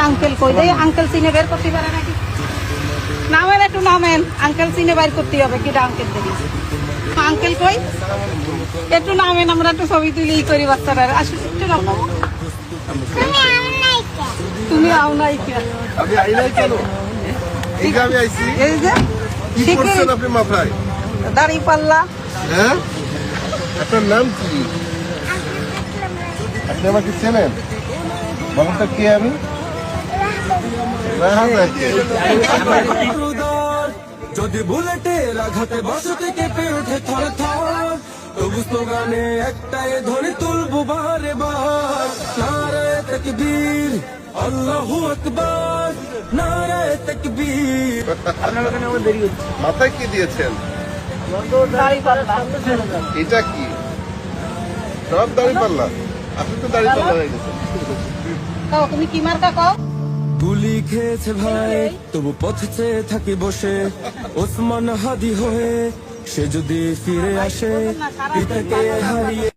Uncle কই দেই, uncle চিনে বের করতে পারে নাকি? নামেন, একটু নামেন, আঙ্কেল চিনে বের করতে হবে কি আঙ্কেল দেরি। আঙ্কেল কই, একটু নামেন, আমরা একটু ছবি তুলি করি বাচ্চারা। আসলে একটু নাম, তুমি আও নাই কে? আমি আই নাই কেন? এই যে আমি আইছি। এই যে কি করছেন আপনি মাথায়? দাড়ি পাল্লা। হ্যাঁ, আপনার নাম কি? আপনি আমাকে চেনেন? বলেন তো কে আমি? যদি বুলেটের আঘাতে বসতে কেঁপে ওঠে থর থর, তবু স্লোগানে একটাই ধ্বনি তুলবো বারে বার। নারায়ে তাকবীর, আল্লাহু আকবার, নারায়ে তাকবীর। মাথায় কি দিয়েছেন? দাড়ি পাল্লা। এটা কি? সব দাড়ি পাল্লা? আপনি তো দাড়ি পাল্লা হয়ে গেছেন। কও তুমি কি মার্কা কও? গুলি খেয়েছে ভাই, তবু পথ চেয়ে থাকি বসে। ওসমান হাদি হয়ে সে যদি ফিরে আসে, পিতাকে হারিয়ে